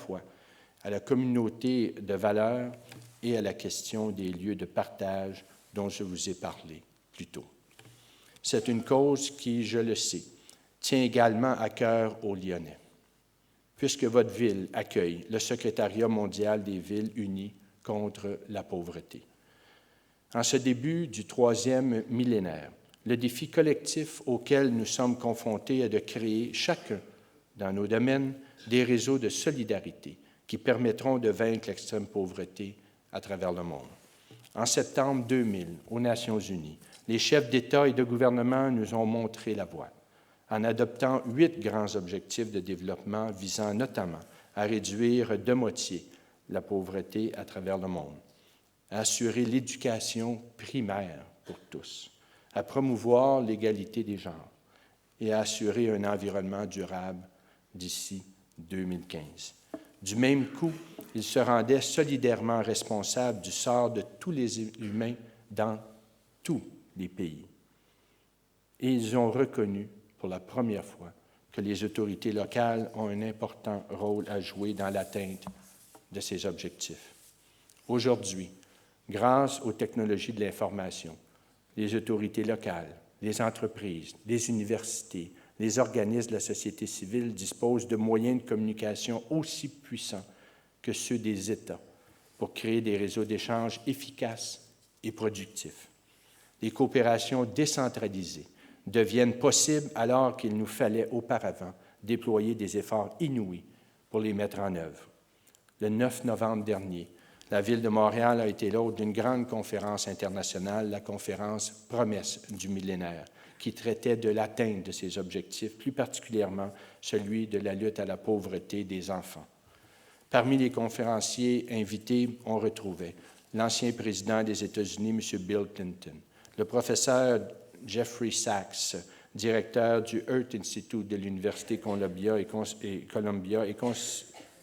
fois à la communauté de valeurs et à la question des lieux de partage dont je vous ai parlé plus tôt. C'est une cause qui, je le sais, tient également à cœur aux Lyonnais, puisque votre ville accueille le Secrétariat mondial des villes unies contre la pauvreté. En ce début du 3e millénaire, le défi collectif auquel nous sommes confrontés est de créer, chacun dans nos domaines, des réseaux de solidarité qui permettront de vaincre l'extrême pauvreté à travers le monde. En septembre 2000, aux Nations unies, les chefs d'État et de gouvernement nous ont montré la voie, en adoptant 8 grands objectifs de développement visant notamment à réduire de moitié la pauvreté à travers le monde, à assurer l'éducation primaire pour tous, à promouvoir l'égalité des genres et à assurer un environnement durable d'ici 2015. Du même coup, ils se rendaient solidairement responsables du sort de tous les humains dans tous les pays. Et ils ont reconnu pour la première fois que les autorités locales ont un important rôle à jouer dans l'atteinte de ces objectifs. Aujourd'hui, grâce aux technologies de l'information, les autorités locales, les entreprises, les universités, les organismes de la société civile disposent de moyens de communication aussi puissants que ceux des États pour créer des réseaux d'échange efficaces et productifs. Les coopérations décentralisées deviennent possibles alors qu'il nous fallait auparavant déployer des efforts inouïs pour les mettre en œuvre. Le 9 novembre dernier, la Ville de Montréal a été l'hôte d'une grande conférence internationale, la conférence Promesse du millénaire, qui traitait de l'atteinte de ces objectifs, plus particulièrement celui de la lutte à la pauvreté des enfants. Parmi les conférenciers invités, on retrouvait l'ancien président des États-Unis, M. Bill Clinton, le professeur Jeffrey Sachs, directeur du Earth Institute de l'Université Columbia et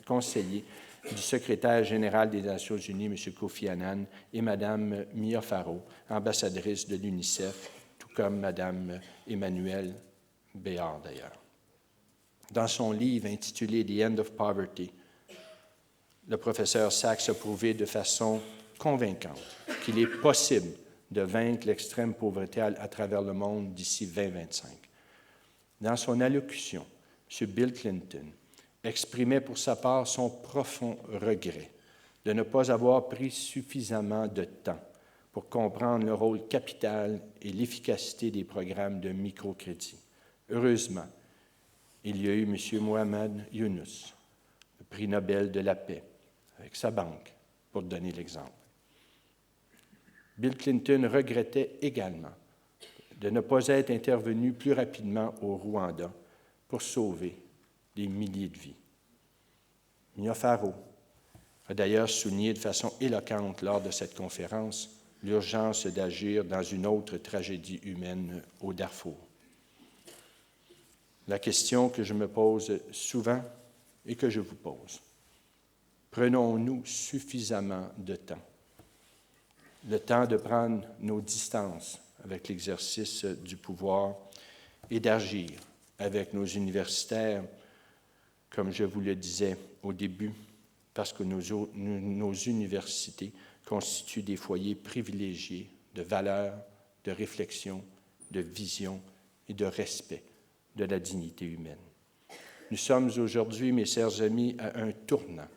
conseiller du secrétaire général des Nations unies, M. Kofi Annan, et Mme Mia Farrow, ambassadrice de l'UNICEF, tout comme Mme Emmanuelle Béard, d'ailleurs. Dans son livre intitulé « The End of Poverty », le professeur Sachs a prouvé de façon convaincante qu'il est possible de vaincre l'extrême pauvreté à travers le monde d'ici 2025. Dans son allocution, M. Bill Clinton exprimait pour sa part son profond regret de ne pas avoir pris suffisamment de temps pour comprendre le rôle capital et l'efficacité des programmes de microcrédit. Heureusement, il y a eu M. Mohamed Yunus, le prix Nobel de la paix, avec sa banque, pour donner l'exemple. Bill Clinton regrettait également de ne pas être intervenu plus rapidement au Rwanda pour sauver des milliers de vies. Mia Farrow a d'ailleurs souligné de façon éloquente lors de cette conférence l'urgence d'agir dans une autre tragédie humaine au Darfour. La question que je me pose souvent et que je vous pose, prenons-nous suffisamment de temps? Le temps de prendre nos distances avec l'exercice du pouvoir et d'agir avec nos universitaires, comme je vous le disais au début, parce que nos universités constituent des foyers privilégiés de valeurs, de réflexion, de vision et de respect de la dignité humaine. Nous sommes aujourd'hui, mes chers amis, à un tournant.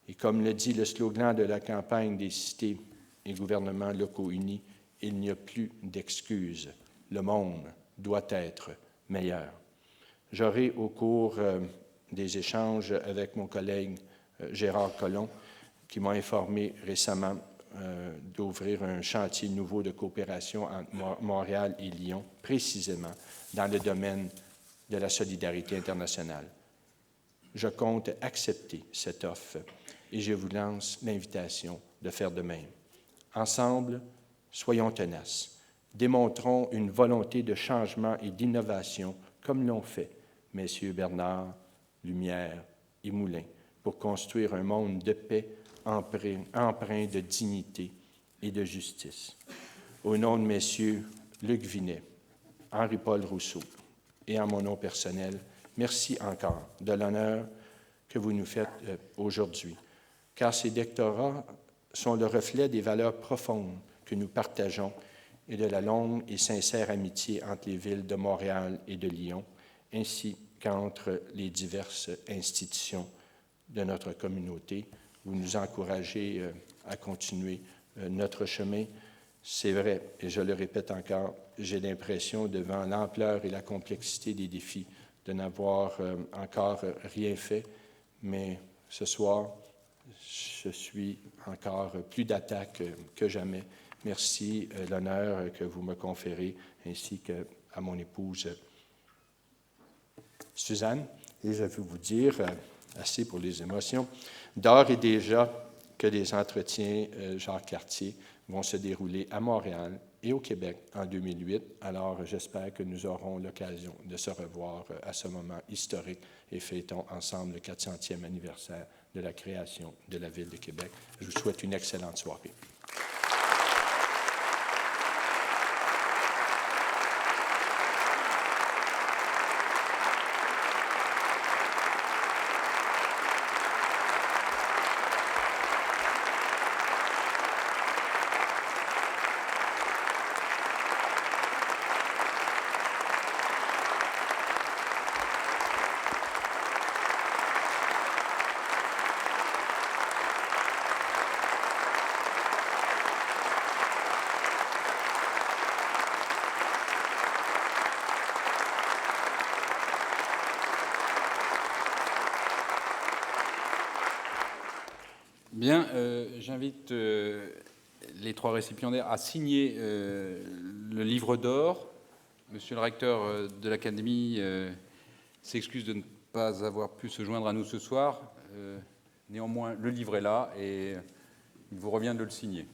Et comme le dit le slogan de la campagne des cités et gouvernements locaux unis, il n'y a plus d'excuses. Le monde doit être meilleur. J'aurai au cours des échanges avec mon collègue Gérard Collomb, qui m'a informé récemment d'ouvrir un chantier nouveau de coopération entre Montréal et Lyon, précisément dans le domaine de la solidarité internationale. Je compte accepter cette offre et je vous lance l'invitation de faire de même. Ensemble, soyons tenaces. Démontrons une volonté de changement et d'innovation comme l'ont fait messieurs Bernard, Lumière et Moulin pour construire un monde de paix empreint de dignité et de justice. Au nom de messieurs Luc Vinet, Henri-Paul Rousseau et en mon nom personnel, merci encore de l'honneur que vous nous faites aujourd'hui, car ces doctorats sont le reflet des valeurs profondes que nous partageons et de la longue et sincère amitié entre les villes de Montréal et de Lyon, ainsi qu'entre les diverses institutions de notre communauté. Vous nous encouragez à continuer notre chemin. C'est vrai, et je le répète encore, j'ai l'impression, devant l'ampleur et la complexité des défis, de n'avoir encore rien fait, mais ce soir, je suis encore plus d'attaque que jamais. Merci l'honneur que vous me conférez, ainsi qu'à mon épouse Suzanne. Et je veux vous dire, assez pour les émotions, d'ores et déjà que les entretiens Jacques Cartier vont se dérouler à Montréal et au Québec en 2008. Alors, j'espère que nous aurons l'occasion de se revoir à ce moment historique et fêtons ensemble le 400e anniversaire de la création de la Ville de Québec. Je vous souhaite une excellente soirée. Bien, j'invite les trois récipiendaires à signer le livre d'or. Monsieur le recteur de l'Académie s'excuse de ne pas avoir pu se joindre à nous ce soir. Néanmoins, le livre est là et il vous revient de le signer.